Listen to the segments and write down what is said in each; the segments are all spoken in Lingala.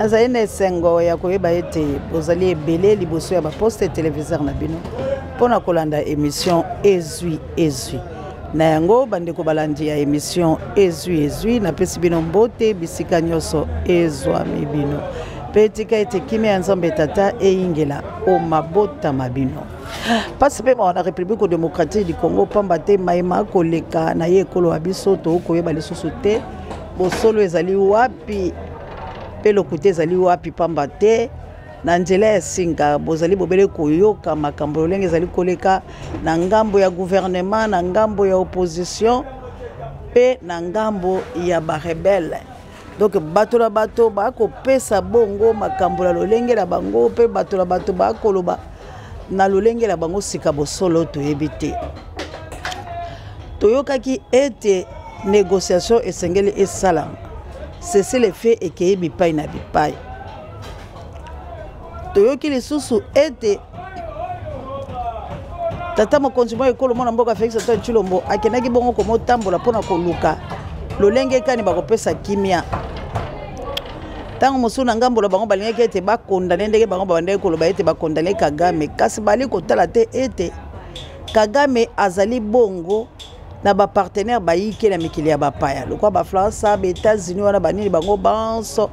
Nazaine sengo ya koyeba ete bozali ebele liboso ya ba poste téléviseur na bino pona kolanda émission ezui na yango bandeko balandi ya émission ezui na pesi bino mbote bisika nyoso ezwa mibino petika ete kimi ya nzambe tata eingela o mabota mabino pasi pe na République démocratique du Congo pamba te maima koleka na ye ekolo abiso to koyeba lisusu te bosolo ezali wapi pelo kote ezali wapi pamba te na nzela ya singa bozali bobele koyoka makambo lolenge ezali koleka na ngambo ya gouvernement na ngambo ya opposition pe na ngambo ya ba rebelle. Donc bato na bato ba ko pesa bongo makambo la lolenge la bango pe bato na bato ba koloba na lolenge la bango sika bosolo to ebite toyoka ki ete négociation esengeli esalam c'est le fait et que bipai na bipai toyoki lisusu ete tata mokonzi mo ekolo mona mboka Félix Antoine Tshilombo akenaki bongo komo tambola pona koluka lolenge kani bakopesa kimia tango mosu na ngambo la bango balingaki ete bakondane ndenge bango babandaki koloba ete bakondane Kagame kasi bali kotala te ete Kagame azali bongo na ba partenaire bayike na mikili ya bapaya lokwa ba France ba États-Unis wana banini bango banso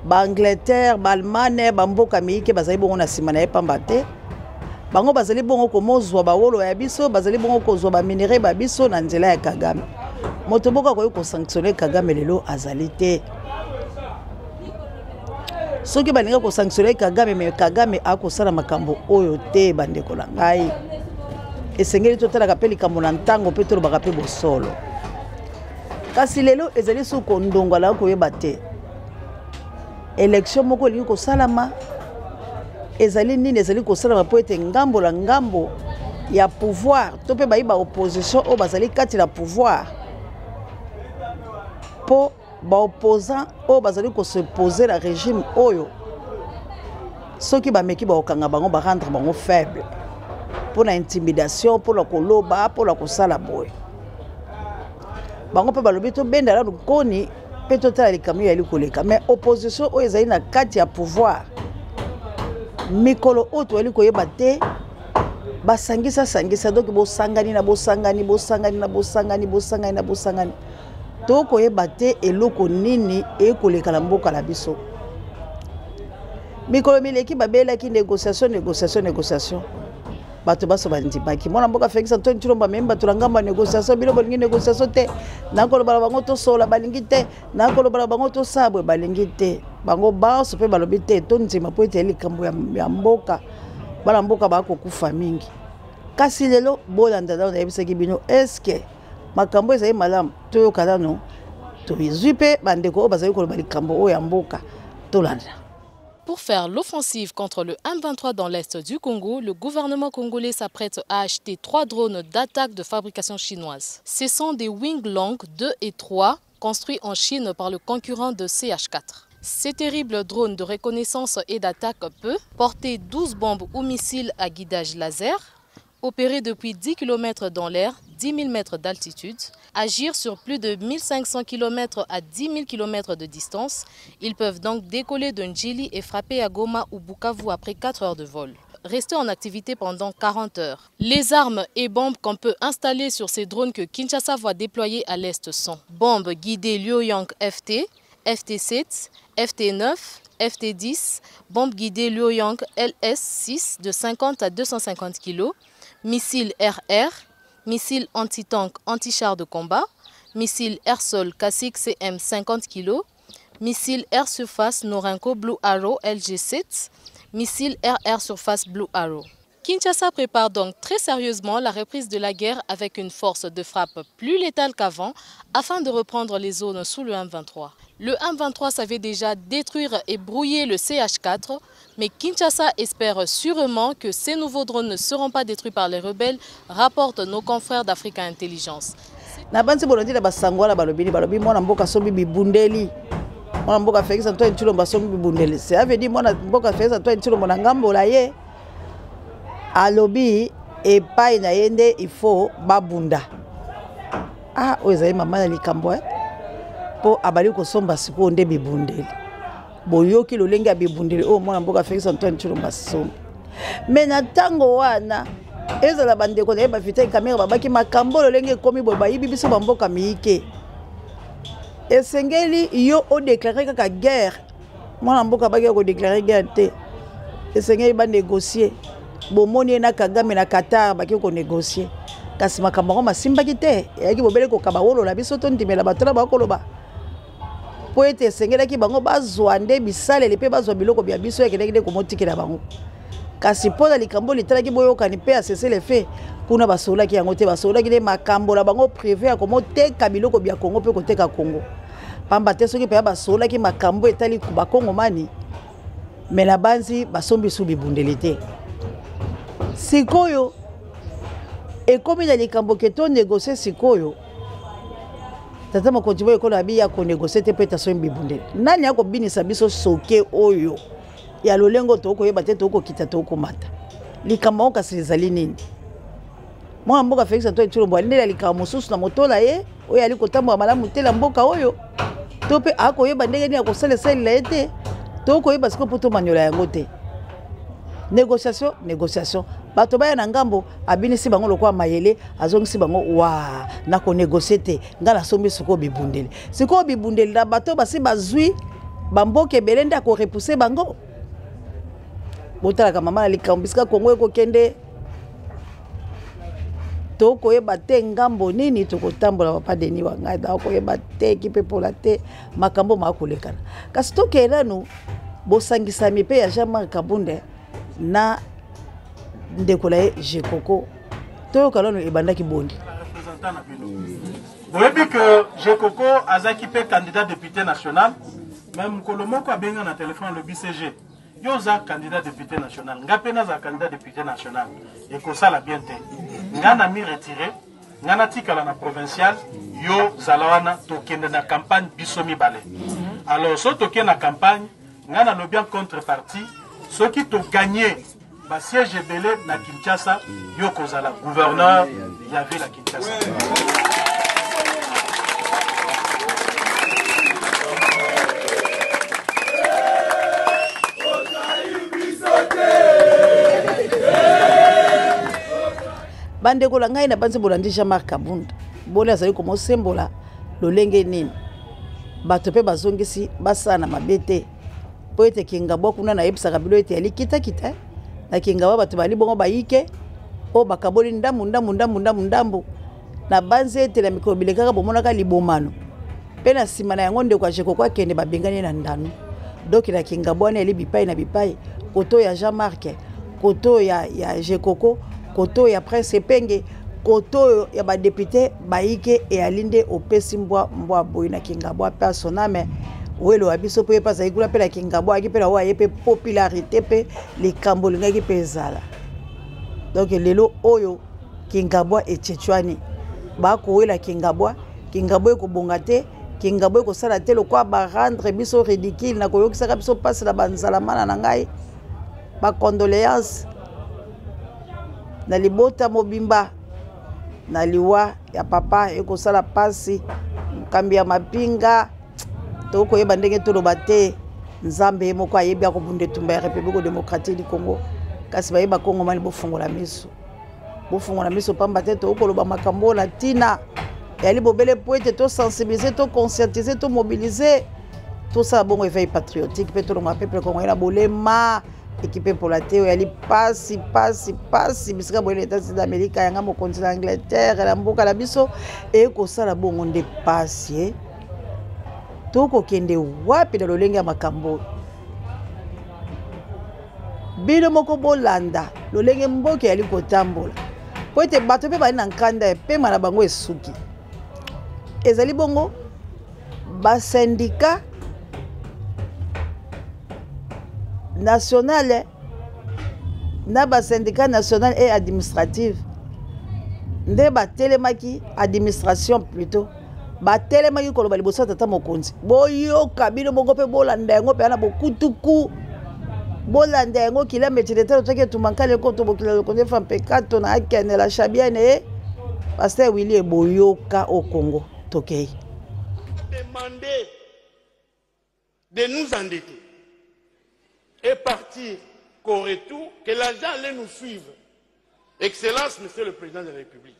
ba Angleterre ba Allemagne ba mboka miyike bazali bongo na sima na epamba te bango bazali bongo komozwa ba wolo ya biso bazali bongo kozwa ba minerai ba biso na nzela ya Kagame moto boka ko sanctionner Kagame lelo azali te soki balinga ko sanctionner Kagame me Kagame akosala makambo oyo te bandeko na ngai esengeli totala kapeli kambo na ntango pe tolo bakape bosolo kasi lelo ezali su kondongo la koyeba te élection moko lingi kosalama ezali nini ezali kosalama po ete ngambo la ngambo ya pouvoir to pe bayiba opposition o bazali kati la pouvoir po ba opposant o bazali ko se poser la régime oyo soki ba meki ba okanga bango ba rendre bango faible pour la intimidation pour la koloba pour la kosala boy bango pe balobi to benda la koni pe totala likamu ya likoleka mais opposition o ezali na kati ya pouvoir mikolo oto ali koyeba te basangisa donc bosangani to koyeba te eloko nini ekoleka na mboka la biso mikolo mileki babelaki négociation bato baso bandimaki mwana mboka Félix Antoine Tshilombo memba tulangamba négociation bilo bolingi négociation te nakolo bala bango to sola balingi te nakolo bala bango to sabwe balingi te bango baso pe balobi te to nzima po ete likambo ya mboka bala mboka bako kufa mingi kasi lelo bolanda na yebisaki bino eske makambo ezali malamu toyoka nano to bizwi pe bandeko bazali koloba likambo oyo ya mboka tolanda. Pour faire l'offensive contre le M23 dans l'est du Congo, le gouvernement congolais s'apprête à acheter 3 drones d'attaque de fabrication chinoise. Ce sont des Wing Long 2 et 3 construits en Chine par le concurrent de CH4. Ces terribles drones de reconnaissance et d'attaque peuvent porter 12 bombes ou missiles à guidage laser, opérer depuis 10 km dans l'air, 10 000 mètres d'altitude, agir sur plus de 1500 km à 10 000 km de distance. Ils peuvent donc décoller de Ndjili et frapper à Goma ou Bukavu après 4 heures de vol. Rester en activité pendant 40 heures. Les armes et bombes qu'on peut installer sur ces drones que Kinshasa va déployer à l'Est sont bombes guidées Luoyang FT, FT7, FT9, FT10, bombes guidées Luoyang LS6 de 50 à 250 kg, missiles RR, missiles anti-tank, anti-char de combat, missiles air-sol classique CM 50 kg, missiles air-surface Norinco Blue Arrow LG7, missiles air-surface Blue Arrow. Kinshasa prépare donc très sérieusement la reprise de la guerre avec une force de frappe plus létale qu'avant afin de reprendre les zones sous le M23. Le M23 savait déjà détruire et brouiller le CH4, mais Kinshasa espère sûrement que ces nouveaux drones ne seront pas détruits par les rebelles, rapportent nos confrères d'Africa Intelligence. Alobi epai na yende ifo babunda oyo ezali mama na likambo po abali kosomba siko nde bibundeli boyoki lolenge ya bibundeli oyo mwana mboka Félix Antoine Tshilombo Sombi. Mais na tango wana ezala bandeko na ye bafita kamera babaki makambo lolenge ekomi boye bayibi biso bamboka miyike. Esengeli yo odéclaré kaka guerre. Mwana mboka baki kodéclaré guerre te. Esengeli ba négocier. Bomoni na Kagame na Qatar baki ko négocier. Kasi makambo ngo masimbaki te. Yaki bobele ko kaba wolo la biso to ndimela batala bakoloba. Po ete esengelaki bango bazwa nde bisaleli pe bazwa biloko bya biso ekelekile komotikela bango. Kasi pona likambo litalaki boyokani pe asese le fait kuna basolaki yango te basolaki de makambo la bango privé ya komoteka biloko bya Kongo pe koteka Kongo. Pamba te soki pe basolaki makambo etali ku bakongo mani mais la banzi basombi su bibundeli te. Sikoyo ekomi na likambo keto négocier sikoyo tata mokonzi boyo kola biya ko négocier te pe tasombi bibundeli. Nani akobinisa biso soke oyo ya lolengo to koyeba te to kokita to komata likambo kasi ezali nini mwana mboka Félix Antoine Tshilombo alindela likambo mosusu na motola ye oyo ali kotambola malamu te la mboka oyo to pe akoyeba ndenge nini akosalesala ye te to koyeba siko po tomanyola yango te. Négociation bato baya na ngambo abinisi bango lokwa mayele azongisi bango wa na ko négocier te nga na sombi siko bibundeli siko bibundeli na bato basi bazwi bamboke belenda ko repousser bango. Botalaka mama na likambo bisika Kongo ekokende to koyeba te ngambo nini tokotambola papa Denis Wangai da koyeba te kipe pola te makambo makolekana kasi tokelanu bosangisami pe ya Jean-Marc Kabunde na ndekola ye Jekoko toyokalano ebandaki bondi. Vous voyez que Jekoko azaki pe candidat député national même Kolomoko a benga na téléphone le BCG. Yoza candidat député national. Ngapena za candidat député national. Et que ça la bien te. Ngana mi retiré. Ngana tikala na provincial. Yo zalawana tokende na campagne bisomi balé. Alors so tokende na campagne. Ngana no bien contrepartie. Ceux qui t'ont gagné. Ba siège belé na Kinshasa. Yo kozala gouverneur. Y avait la Kinshasa. Bande ko la ngai na banze bolandi Jean-Marc Kabunda bole azali ko mosembola lolenge nini bato pe bazongisi basana mabete po ete Kingabwa kuna na yebisaka bilo ete ali kita na Kingabwa bato bali bongo bayike o bakaboli ndambu na banze ete na mikrobile kaka bomonaka libomano pe na sima na yango nde kwa Jekoko akende babengani na ndanu donc na Kingabwa ne ali bipai na bipai koto ya Jean-Marc koto ya Jekoko koto ya Prince Penge koto ya ba député baike e alinde opesi mbwa boy na Kingabwa personname welo abiso pe pasa ikula pe la Kingabwa ki pe la wa yepe popularité pe likambo lingaki pe zala donc lelo oyo Kingabwa etchechwani ba ko wela Kingabwa ko bongate Kingabwa ko sala te lokwa ba rendre biso ridicule na koyokisa biso passe la banzala mana na ngai ba condoléances na libota mobimba na liwa ya papa ekosala pasi kambi ya mapinga to koyeba ndenge toloba te nzambe moko ayebi akobunde tumba ya République démocratique du Congo kasi bayeba Congo mani bofungola miso pamba te to koloba makambo na tina yali bobele po ete to sensibiliser to conscientiser to mobiliser tout ça bon éveil patriotique pe to lo peuple congolais na bolema équipé pour la théorie elle passe bisika boye États-Unis d'Amérique yanga mo continent Angleterre la mboka la biso et ko sala bongo nde passe to ko kende wapi na lolenge ya makambo bino moko bolanda lolenge mboka yali kotambola po ete bato pe bali na nkanda pe mala bango esuki ezali bongo ba syndicat national na ba syndicat national et administratif nde ba telemaki administration plutôt ba telemaki koloba liboso tata mokonzi boyoka bino bongo pe bolanda yango pe na bokutuku bolanda yango kila metilete toke tumankale ko to bokila konde fa pekato na akene la chabiane pasteur Willy boyoka au Congo tokei demander de nous endetter et partir qu'au retour, que l'argent allait nous suivre. Excellence, Monsieur le Président de la République.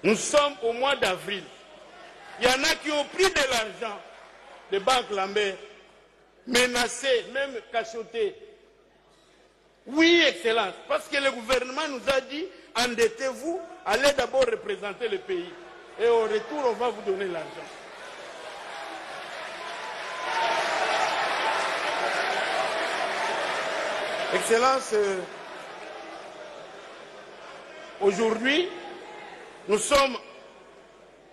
Nous sommes au mois d'avril. Il y en a qui ont pris de l'argent des banques Lambert, menacés, même cachotés. Oui, Excellence, parce que le gouvernement nous a dit, endettez-vous, allez d'abord représenter le pays. Et au retour, on va vous donner l'argent. Excellence, aujourd'hui, nous sommes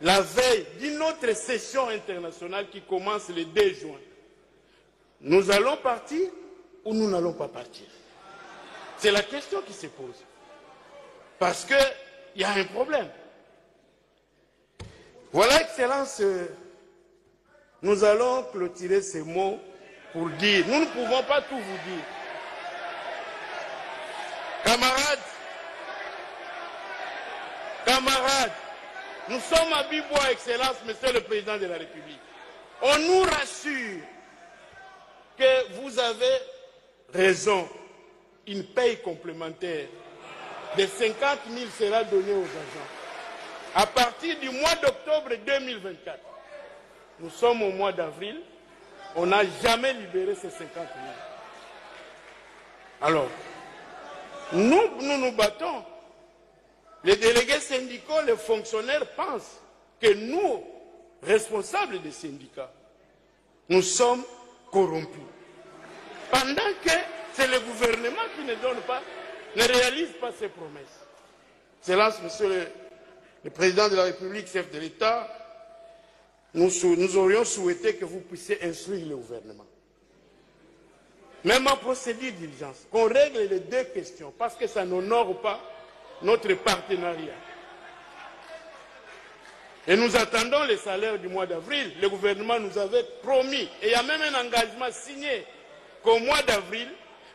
la veille d'une autre session internationale qui commence le 2 juin. Nous allons partir ou nous n'allons pas partir? C'est la question qui se pose. Parce qu'il y a un problème. Voilà, Excellence, nous allons clôturer ces mots pour dire, nous ne pouvons pas tout vous dire. Camarades, nous sommes à Bibois, Excellence, Monsieur le Président de la République. On nous rassure que vous avez raison. Une paye complémentaire de 50 000 sera donnée aux agents. À partir du mois d'octobre 2024, nous sommes au mois d'avril, on n'a jamais libéré ces 50 000. Alors, nous nous battons. Les délégués syndicaux, les fonctionnaires pensent que nous, responsables des syndicats, nous sommes corrompus. Pendant que c'est le gouvernement qui ne donne pas, ne réalise pas ses promesses. C'est là, Monsieur le Président de la République, chef de l'État, nous aurions souhaité que vous puissiez instruire le gouvernement. Même en procédure d'urgence, qu'on règle les 2 questions, parce que ça n'honore pas notre partenariat. Et nous attendons les salaires du mois d'avril. Le gouvernement nous avait promis, et il y a même un engagement signé, qu'au mois d'avril,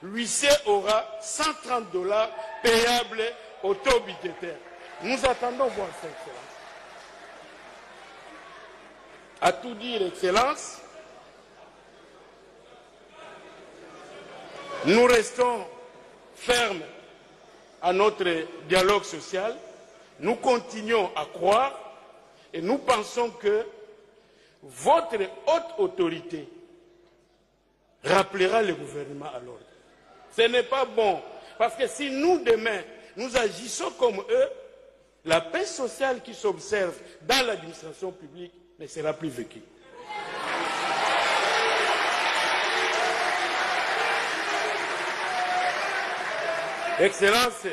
l'huissier aura 130 $ payables au taux budgétaire. Nous attendons voir ça, Excellence. À tout dire, Excellence, nous restons fermes à notre dialogue social. Nous continuons à croire et nous pensons que votre haute autorité rappellera le gouvernement à l'ordre. Ce n'est pas bon, parce que si nous, demain, nous agissons comme eux, la paix sociale qui s'observe dans l'administration publique ne sera plus vécue. Excellence,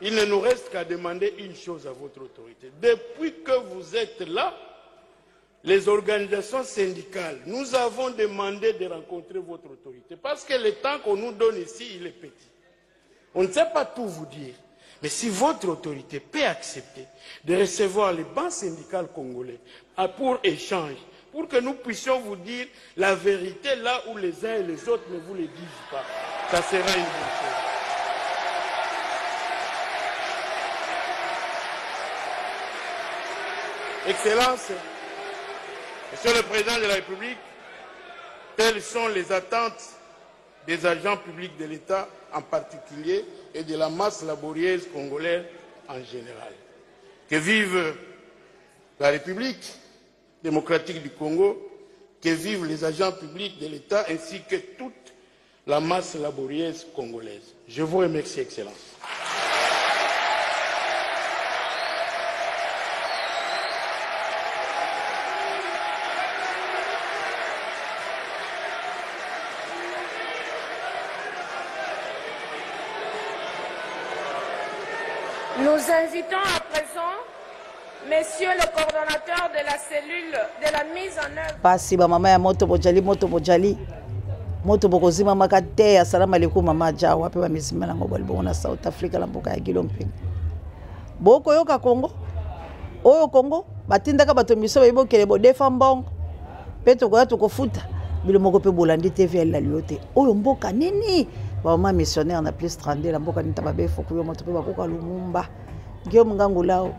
il ne nous reste qu'à demander une chose à votre autorité. Depuis que vous êtes là, les organisations syndicales, nous avons demandé de rencontrer votre autorité. Parce que le temps qu'on nous donne ici, il est petit. On ne sait pas tout vous dire. Mais si votre autorité peut accepter de recevoir les banques syndicales congolais pour échange, pour que nous puissions vous dire la vérité là où les uns et les autres ne vous le disent pas, ça sera une bonne chose. Excellence, Monsieur le Président de la République, telles sont les attentes des agents publics de l'État en particulier et de la masse laborieuse congolaise en général. Que vive la République démocratique du Congo, que vivent les agents publics de l'État ainsi que toute la masse laborieuse congolaise. Je vous remercie, Excellence. Nous invitons à présent Monsieur le coordonnateur de la cellule de la mise en œuvre. Pasi ba mama ya moto bojali bokozima makate ya salamu alaikum mama jawa pe ba mizima na ngobali bona South Africa la mboka ya Gilomping. Boko yoka Congo. Oyo Congo batindaka bato miso bayibokele bo defa mbongo. Peto ko kofuta bilo moko pe bolandi TV la liote. Oyo mboka nini? Ba mama missionnaire na plus 32 la mboka nitaba befo kuyo moto pe bakoka Lumumba. Ngio mngangu lao.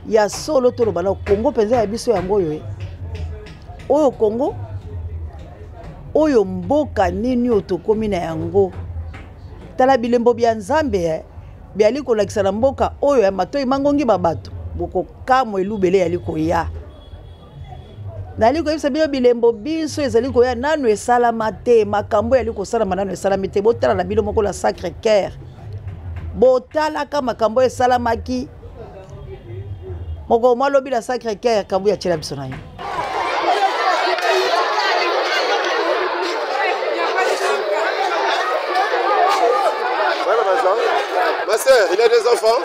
Ya solo tolo bala Congo penza ya biso yango yo. Oyo Congo oyo mboka nini otokomi na yango tala bilembo bya nzambe biali kolakisa na mboka oyo ya matoi mangongi babato boko kamo elubele yali koya nali koyebisa bino bilembo biso ezali koya nano esalama te makambo yali kosalama nano esalami te botala na bino moko la Sacré Cœur botalaka makambo esalamaki moko malobi la Sacré Cœur kambu ya tshela biso na yo. Ma soeur, il a des enfants?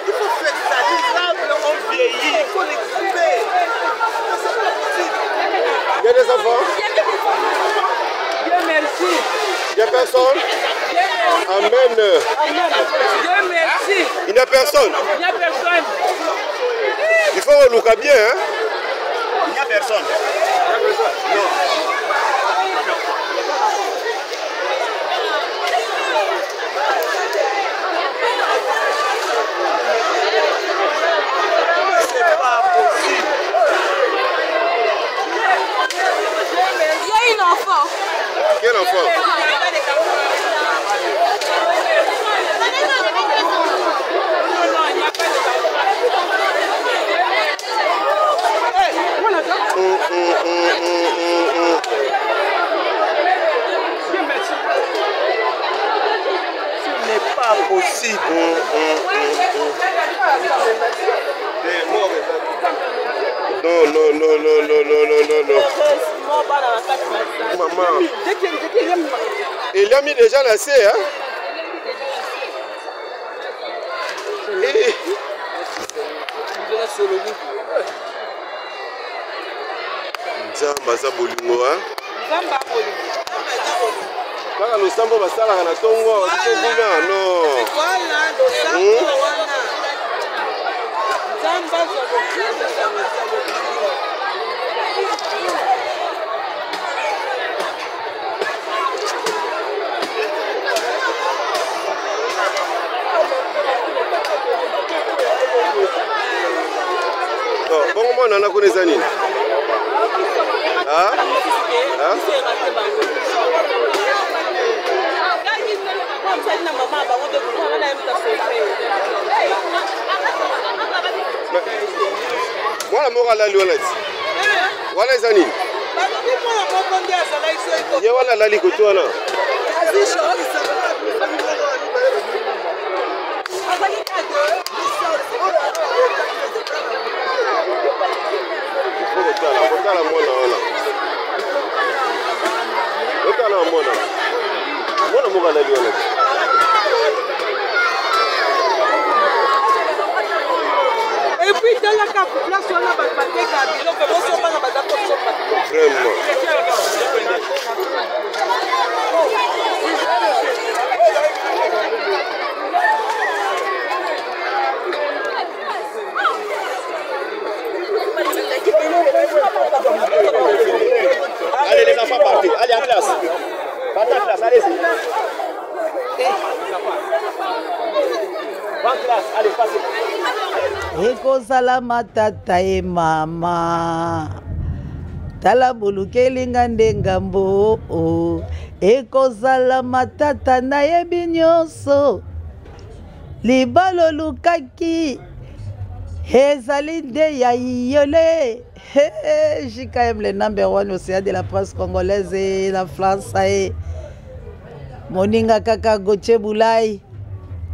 Il faut faire ça, les arbres ont vieilli, il faut les couper. Il y a des enfants? Dieu merci. Il n'y a personne? Amen. Dieu merci. Il n'y a personne? Il n'y a personne. Il faut relouquer bien, hein? Il n'y a personne. Il n'y a personne. Non. Quel enfant? Ce n'est pas possible. Non. Maman. Il a mis déjà la C, hein? Nzamba za bolingo, hein? Kaka losambo basalaka na tongo kuna no. Bongo mwana na koneza nini? Ah? Ah? Mwana moko alali wana ti? Wana eza nini? Ye wana alali koto wana? Kotala mwana wana. Kotala mwana. Mwana moko alali wana ti? Et puis dans la place on a battu kabilo que vous sommes pas battu vraiment. Allez les enfants partez, allez en classe. Partez en classe, allez-y. En classe, allez passez. Ekozala matata e mama tala bulukelinga ndengambo ekozala matata na yebi nyonso libalo lukaki ezali nde ya yole JKM le number 1 océan de la presse congolaise et la France et moninga kaka Goche Bulai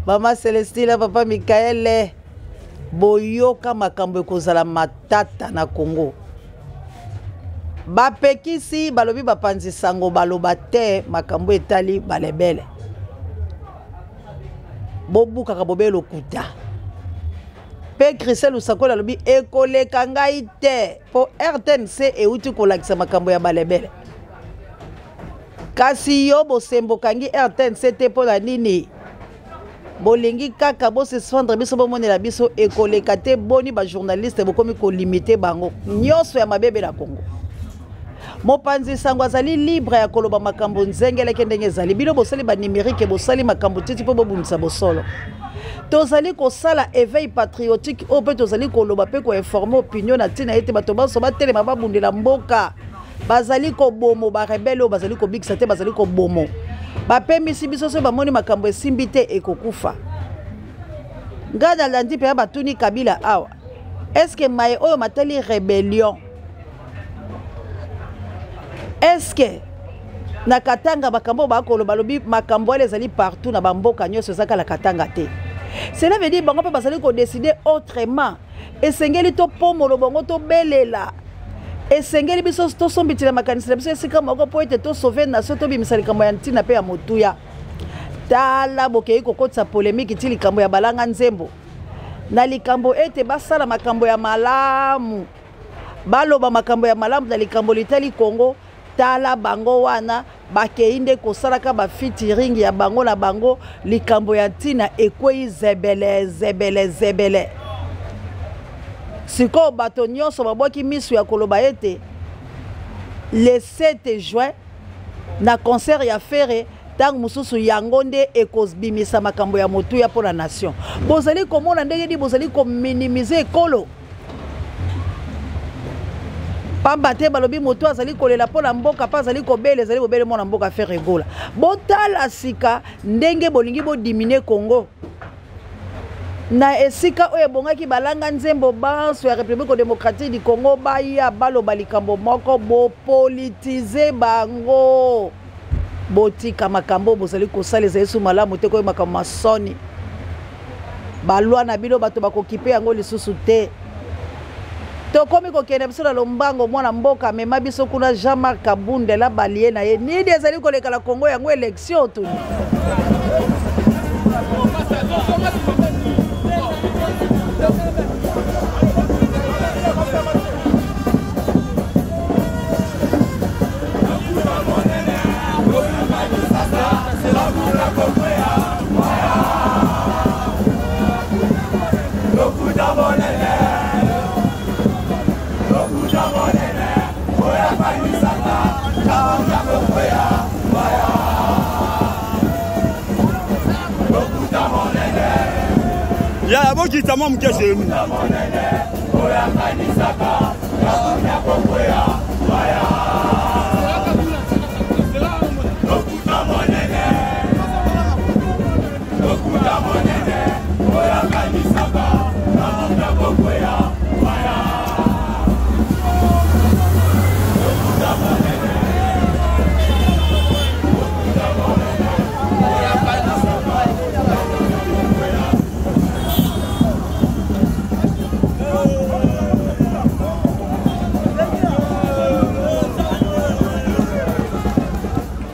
mama Celestine papa Michael boyoka makambo ekozala matata na Congo bapekisi balobi bapanzi sango baloba te makambo etali balebele bobukaka bobelo kuta pe Christelle Lusakola alobi ekoleka ngai te po RTNC euti kolakisa makambo ya balebele kasi yo bosembokangi RTNC te po na nini bolingi kaka bose sfandre biso bomonela biso ekoleka te boni ba journaliste bokomi ko limiter bango nyonso ya mabebe na Congo mopanzi sango azali libre ya koloba makambo nzengele kendenge ezali bino bosali ba numérique bosali makambo titi po bobumisa bosolo tozali kosala éveil patriotique oyo mpe tozali koloba mpe koinforme opinion na ntina ete bato baso batelema babundela mboka bazali kobomo barebele oyo bazali kobikisa te bazali kobomo bapemisi biso so bamoni makambo esimbi te ekokufa ngai nalandi mpe ya batuni Kabila awa eske maye oyo matali rébellion eske na Katanga makambo bakoloba lobi makambo ale ezali partout na bamboka nyonso ezaka la Katanga te. Cela veut dire bango pe bazali ko décider autrement. Esengeli to pomolo bango to belela. Esengeli biso to sombitila makanisi biso esika moko po ete to sauver nation to bimisa likambo ya ntina pe ya motuya. Tala bokei kokotsa polémique ti likambo ya balanga nzembo. Na likambo ete basala makambo ya malamu. Baloba makambo ya malamu na likambo litali Congo. Tala bango wana bakeinde kosalaka ba featuring ya bango na bango likambo ya ntina ekwei zebele siko bato nyonso babwaki misu ya koloba ete le 7 juin na concert ya Ferre tang mususu yango nde ekosbimisa makambo ya motuya pona nation bozali komona ndenge di bozali ko minimiser ekolo pamba te balobi moto azali kolela pona mboka pa azali kobele ezali kobele mona mboka faire egola botala sika ndenge bolingi bo diminer Congo na esika oyo bongaki balanga nzembo banso ya République démocratique du Congo baya baloba likambo moko bo politiser bango botika makambo bozali kosala ezali su malamu te koyo makambo masoni balwa na bino bato bakokipe yango lisusu te tokomi kokende biso na lombango mwana mboka mema biso kuna Jean-Marc Kabundela balie na ye nini ezali kolekala Congo yango élection tu ya boki tamo mkeshe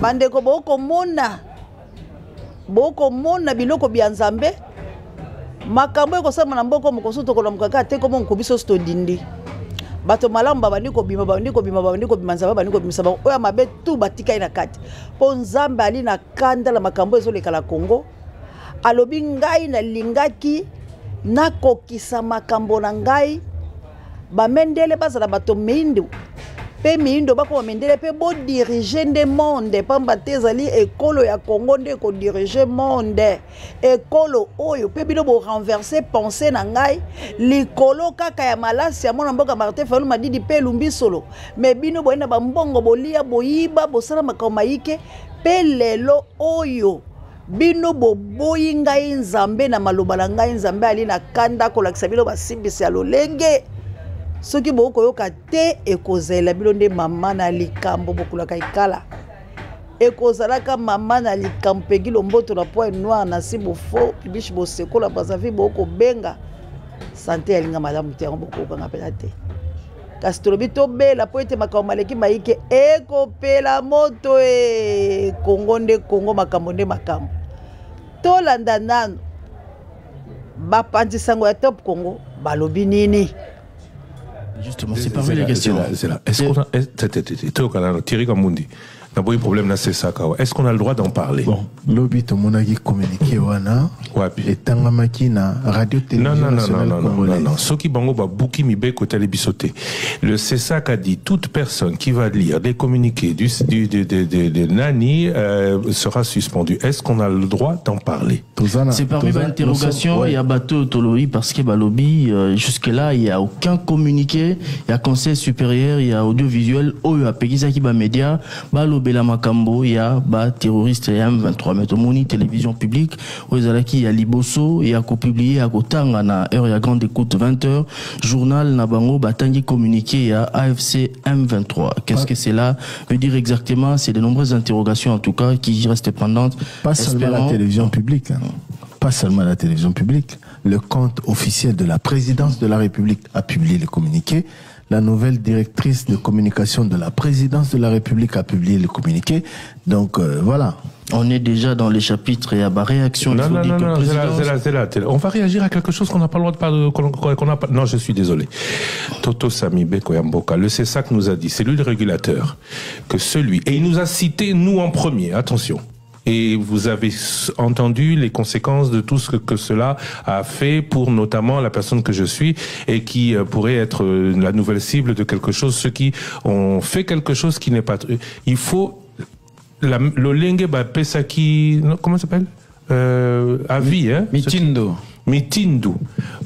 bandeko boko mona biloko bya nzambe makambo ekosama na mboko mokoso tokola mukaka te komo nkobiso sto dindi bato malamu babandi kobima nzambe babandi kobimisa bango oyo mabe tu batika ina kati po nzambe ali na kanda la makambo ezoleka la Congo alobi ngai na lingaki nakokisa makambo na ngai bamendele bazala bato meindu pe miindo bako mendele pe bo diriger nde monde pamba te ezali ekolo ya Congo nde ko diriger monde ekolo oyo pe bino bo renverser pensée na ngai likolo kaka ya malasi ya mona mboka Martin Fayulu Madidi pe lumbi solo me bino boenda ba mbongo bolia boyiba bosala makoma yike pe lelo oyo bino boboyi ngai nzambe na maloba na ngai nzambe ali na kanda kolakisa bino basimbisi ya lolenge soki boko yoka te ekozela bino nde mama na likambo bokulaka ikala ekozalaka mama na likambo pegi lomboto na point noir na sibo fo bishi bosekola bazavi boko benga santé alinga malamu te boko kanga pela te kasi tolobi tobela po ete makambo maleki maike ekopela moto Congo nde Congo makambo nde makambo tolanda nano bapanzisango ya Top Congo balobi nini. Justement, c'est parmi les questions. Est-ce qu'on a Thierry Kamundi, D'abord, le problème, c'est ça. Est-ce qu'on a le droit d'en parler? Bon, lobby, tout le monde a communiqué, wana. Et tangamaki na radio télévision nationale congolaise. Non. Ce qui bango ba bouki mibe côté les bisoté. Le CESAC a dit toute personne qui va lire des communiqués de Nani sera suspendue. Est-ce qu'on a le droit d'en parler? C'est parmi l'interrogation. Il y a bateau autologie parce que lobby jusque-là il y a aucun communiqué. Il y a conseil supérieur, il y a audiovisuel. Il y a Pekisaki ba média. Bela Makambo, il y a terroriste M23 Metomoni, télévision publique, il y a Liboso, il y a publié à Kotanga na heure il y a grande écoute 20h, journal Nabango, Batangi communiqué, il y a AFC M23. Qu'est-ce que c'est là? Veut dire exactement, c'est de nombreuses interrogations en tout cas qui restent pendantes. Pas seulement la télévision publique, hein. Pas seulement la télévision publique. Le compte officiel de la présidence de la République a publié le communiqué. La nouvelle directrice de communication de la présidence de la République a publié le communiqué. Donc, voilà. On est déjà dans les chapitres et il y a ma réaction. Non, c'est là. On va réagir à quelque chose qu'on n'a pas le droit de parler. Non, je suis désolé. Toto Samibe Koyamboka, le CESAC nous a dit, c'est lui le régulateur, que celui, et il nous a cité nous en premier, attention. Et vous avez entendu les conséquences de tout ce que cela a fait pour notamment la personne que je suis et qui pourrait être la nouvelle cible de quelque chose, ceux qui ont fait quelque chose qui n'est pas... Il faut... Le lengue pesaki... Comment ça s'appelle avis, hein? Mitindo.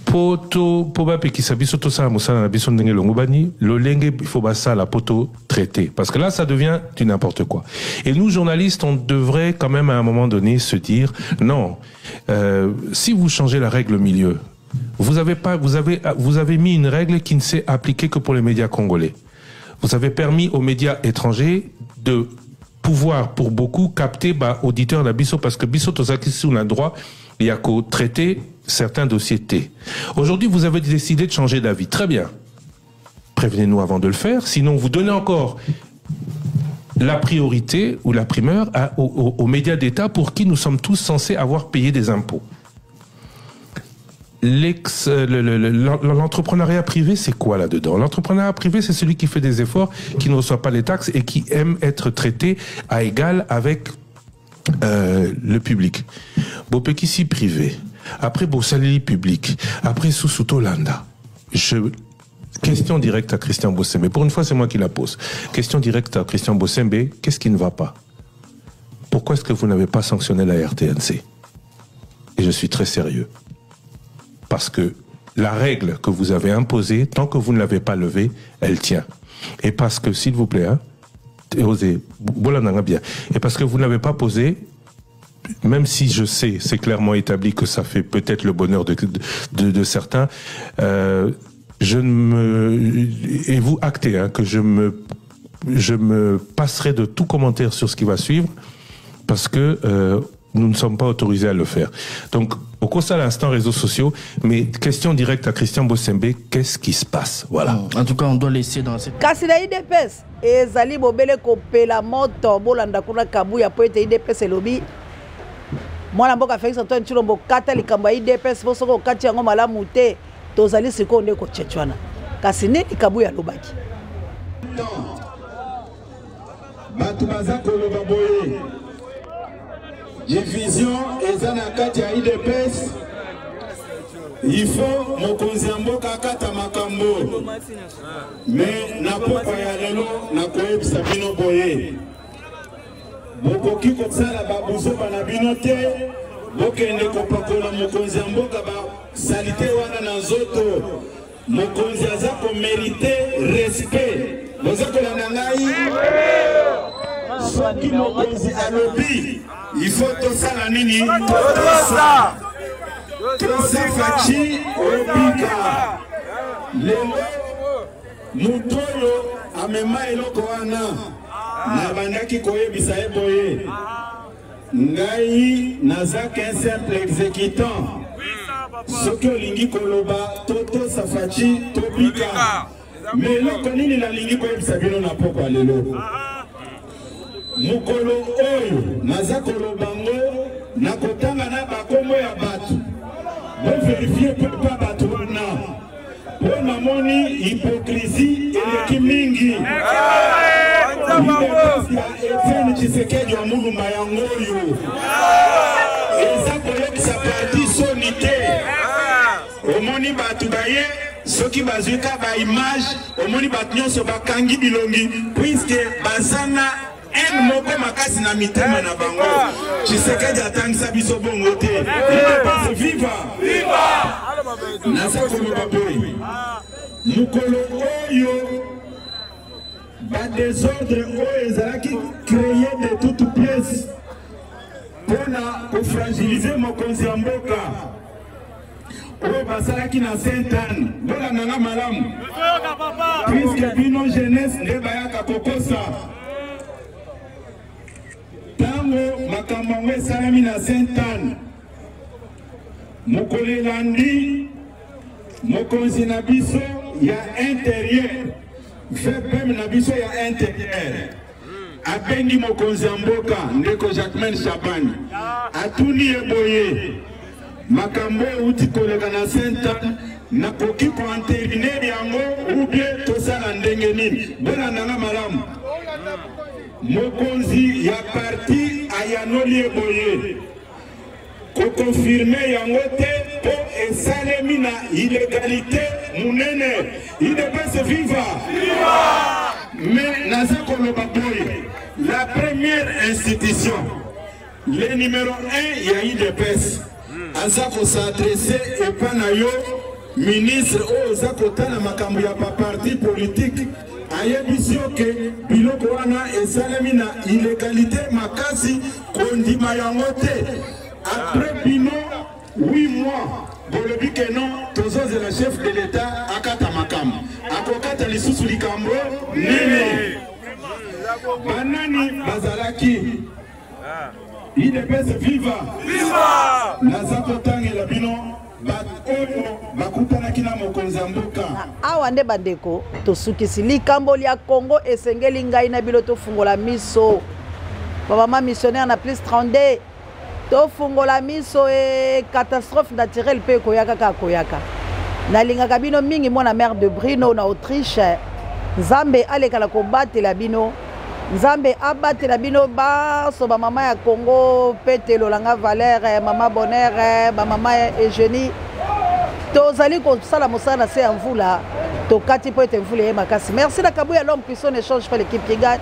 Poto poba pe kisabiso to sa musala na biso ndenge longobani, le lengue il faut basa la poto traiter parce que là ça devient du n'importe quoi. Et nous journalistes on devrait quand même à un moment donné se dire non, si vous changez la règle au milieu, vous avez mis une règle qui ne s'est appliquée que pour les médias congolais. Vous avez permis aux médias étrangers de pouvoir pour beaucoup capter auditeurs de biso parce que biso to sa qui on a droit il y a qu'au traiter certains dossiers T. Aujourd'hui, vous avez décidé de changer d'avis. Très bien. Prévenez-nous avant de le faire. Sinon, vous donnez encore la priorité ou la primeur aux médias d'État pour qui nous sommes tous censés avoir payé des impôts. L'entrepreneuriat privé, c'est quoi là-dedans? L'entrepreneuriat privé, c'est celui qui fait des efforts, qui ne reçoit pas les taxes et qui aime être traité à égal avec le public. Bopekisi privé. Après Bossalili public. Après Soussouto Landa. Question directe à Christian Bossembe. Pour une fois, c'est moi qui la pose. Question directe à Christian Bossembe. Qu'est-ce qui ne va pas? Pourquoi est-ce que vous n'avez pas sanctionné la RTNC? Et je suis très sérieux. Parce que la règle que vous avez imposée, tant que vous ne l'avez pas levée, elle tient. Et parce que, s'il vous plaît, osez, bien. Et parce que vous n'avez pas posé, même si je sais, c'est clairement établi que ça fait peut-être le bonheur de certains, et vous actez que je me passerai de tout commentaire sur ce qui va suivre, parce que nous ne sommes pas autorisés à le faire. Donc, au cours de l'instant réseaux sociaux, mais question directe à Christian Bossembe, qu'est-ce qui se passe? Voilà. En tout cas, on doit laisser dans cette... Kasida IDPS, ezali bobele kopela moto, bolanda kuna kabuya poete IDPS elobi. Mwana mboka Félix Antoine Tshilombo kata likambo IDPS bosoko kati yango malamu te, tozali siko nde ko tchetchwana. Kasi nini kabuya lobaki? Batu baza koloba boye. Division ezana kati ya IDPS. Il faut mokonzi ya mboka kata makambo. Mais na pokwa ya lelo na koyebisa bino boye. Bokoki kosala babuzo bana bino te. Bokende kopakola mokonzi ya mboka salite wana na nzoto. Mokonzi aza ko mériter respect. Boza kolanda ngai. Soki mokonzi alobi, il faut tosala nini? Tosa fachi obika. Lelo mutoyo amema eloko wana. Na bandaki koyebisa eboye. Ngai nazaki un simple exécutant. Soki olingi koloba toto safachi tobika. Mais eloko nini nalingi koyebisa bino na pokwa lelo? Mukolo oyo naza kolobango na kotanga na bakombo ya batu. Bon vérifier pas batu wana. Bon namoni hypocrisie eleki mingi. Etienne Tshisekedi wa Mulumba yangoyo. Eza koyokisa parti sonité. Omoni batu baye soki bazuka ba image omoni batu nyonso bakangi bilongi puisque bazana en moko makasi na mitema na bango. Tshisekedi atangisa biso bongo te. Viva! Viva! Nasa koloba boy. Mukolo oyo ba désordre oyo ezalaki créé de toutes pièces pour fragiliser mokonzi ya mboka. Oyo basalaki na Sainte-Anne. Bola nanga malamu. Puisque bino jeunesse nde bayaka kokosa. Tango makambo yango esalami na Sainte-Anne. Mokolo elandi mokonzi na biso ya intérieur. Fepem na biso ya intérieur. Abengi mokonzi ya mboka ndeko Jacquemaine Chabani. Atuni eboye. Makambo uti koleka na Sainte-Anne na koki ko intervenir yango ou bien tosala ndenge nini. Bona nanga malamu. Mokonzi ya parti ayanoli eboye. Ko confirmer yango te po esalemi na illégalité munene. Il peut se vivre. Mais naza koloba boy. La première institution, le numéro 1 il y a IDPS. Azako s'adresser et panayo ministre oza kotana makambo ya pa parti politique ayebisio ke biloko wana esalemi na illégalité makasi kondima yango te. Après bino 8 mois bolobi ke non tozoze la chef de l'état akata makambo akokata lisusu likambo nene banani bazalaki IDPS viva! Viva! Nazakotangela bino oyo bakutanaki na mokonzi ya mboka. Awa nde bandeko tosukisi likambo ya Congo esengeli ngai na bilo tofungola miso. Mama missionnaire na plus 32 tofungola miso e catastrophe naturelle pe koyaka ka koyaka. Nalingaka bino mingi mwana mère de Brino na Autriche. Nzambe alekala kobatela bino. Nzambe abatela bino baso ba mama ya Congo petelo langa Valère mama Bonheur ba mama Eugénie tozali ko sala mosala se mvula tokati po ete mvula makasi. Merci la Kabuya l'homme puissant échange pour l'équipe qui gagne.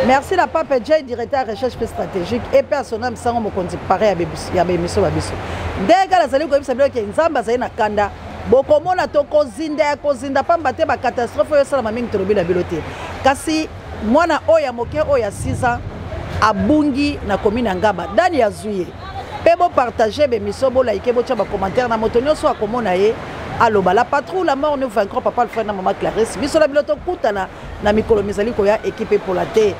Merci la Pape J directeur recherche stratégique et personnel sango mokonzi pareil ya bemiso babiso. Ndeka la zali ko bisa bilo ke Nzamba zali na kanda bokomona to kozinda pamba te ba catastrophe yo sala mamingi tolobi la bilote. Kasi mwana oya moke oya 6 ans abungi na commune Ngaba dani ya zuye pebo partager be misobo like bo tia ba commentaire na motonyo so akomona ye aloba la patrouille la mort nous vaincrons papa le frère na maman Clarisse biso la biloto kutana na mikolo mizali ko ya équipe pour la terre